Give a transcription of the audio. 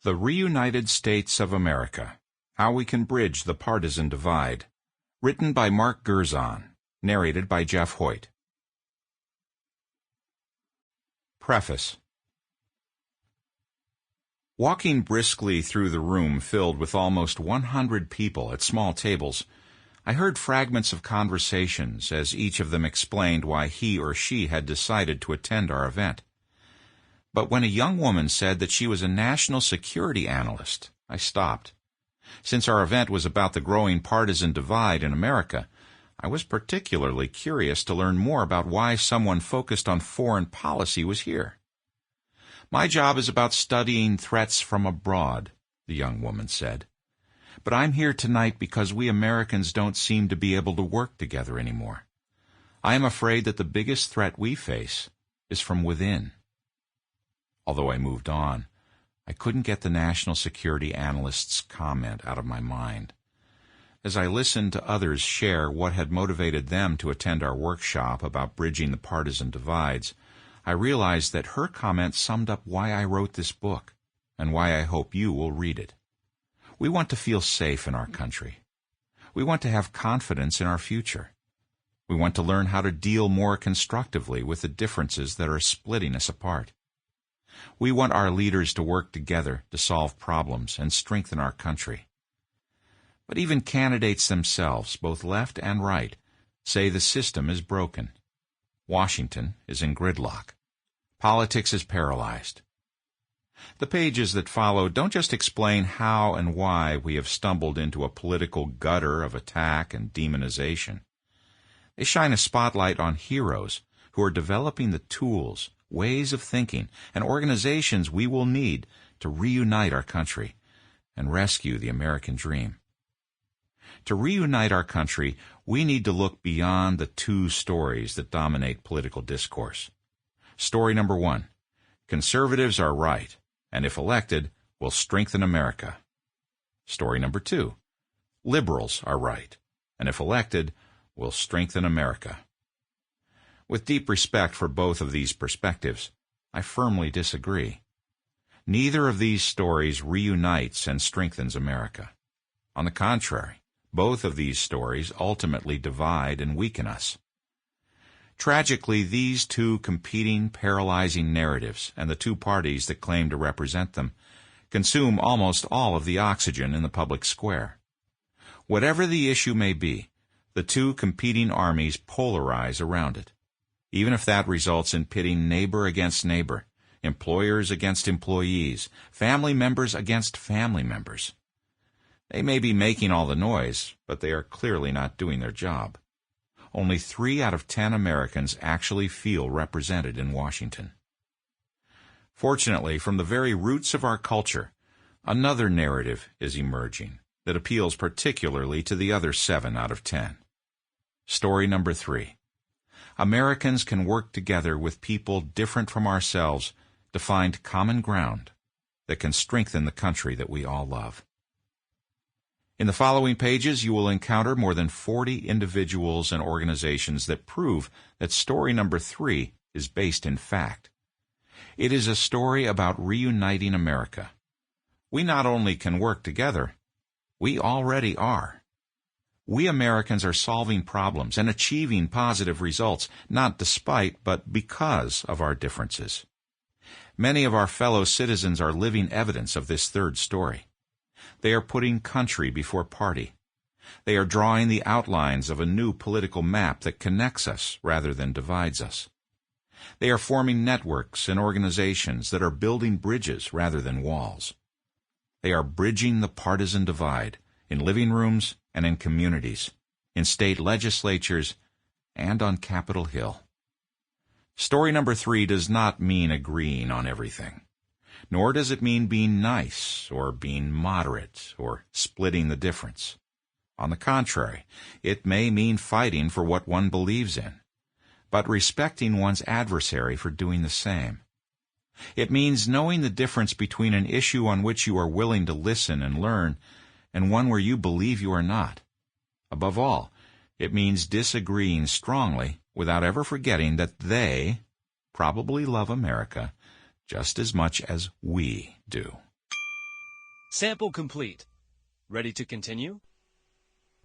The Reunited States of America, How We Can Bridge the Partisan Divide. Written by Mark Gerzon. Narrated by Jeff Hoyt. Preface. Walking briskly through the room filled with almost 100 people at small tables, I heard fragments of conversations as each of them explained why he or she had decided to attend our event. But when a young woman said that she was a national security analyst, I stopped. Since our event was about the growing partisan divide in America, I was particularly curious to learn more about why someone focused on foreign policy was here. "My job is about studying threats from abroad," the young woman said. "But I'm here tonight because we Americans don't seem to be able to work together anymore. I am afraid that the biggest threat we face is from within." Although I moved on, I couldn't get the national security analyst's comment out of my mind. As I listened to others share what had motivated them to attend our workshop about bridging the partisan divides, I realized that her comment summed up why I wrote this book and why I hope you will read it. We want to feel safe in our country. We want to have confidence in our future. We want to learn how to deal more constructively with the differences that are splitting us apart. We want our leaders to work together to solve problems and strengthen our country. But even candidates themselves, both left and right, say the system is broken. Washington is in gridlock. Politics is paralyzed. The pages that follow don't just explain how and why we have stumbled into a political gutter of attack and demonization. They shine a spotlight on heroes who are developing the tools, ways of thinking, and organizations we will need to reunite our country and rescue the American dream. To reunite our country, we need to look beyond the two stories that dominate political discourse. Story number 1, conservatives are right, and if elected, will strengthen America. Story number 2, liberals are right, and if elected, will strengthen America. With deep respect for both of these perspectives, I firmly disagree. Neither of these stories reunites and strengthens America. On the contrary, both of these stories ultimately divide and weaken us. Tragically, these two competing, paralyzing narratives and the two parties that claim to represent them consume almost all of the oxygen in the public square. Whatever the issue may be, the two competing armies polarize around it, even if that results in pitting neighbor against neighbor, employers against employees, family members against family members. They may be making all the noise, but they are clearly not doing their job. Only 3 out of 10 Americans actually feel represented in Washington. Fortunately, from the very roots of our culture, another narrative is emerging that appeals particularly to the other 7 out of 10. Story number 3. Americans can work together with people different from ourselves to find common ground that can strengthen the country that we all love. In the following pages, you will encounter more than 40 individuals and organizations that prove that story number 3 is based in fact. It is a story about reuniting America. We not only can work together, we already are. We Americans are solving problems and achieving positive results, not despite, but because of our differences. Many of our fellow citizens are living evidence of this third story. They are putting country before party. They are drawing the outlines of a new political map that connects us rather than divides us. They are forming networks and organizations that are building bridges rather than walls. They are bridging the partisan divide in living rooms and in communities, in state legislatures, and on Capitol Hill. Story number 3 does not mean agreeing on everything, nor does it mean being nice or being moderate or splitting the difference. On the contrary, it may mean fighting for what one believes in, but respecting one's adversary for doing the same. It means knowing the difference between an issue on which you are willing to listen and learn and one where you believe you are not. Above all, it means disagreeing strongly without ever forgetting that they probably love America just as much as we do. Sample complete. Ready to continue?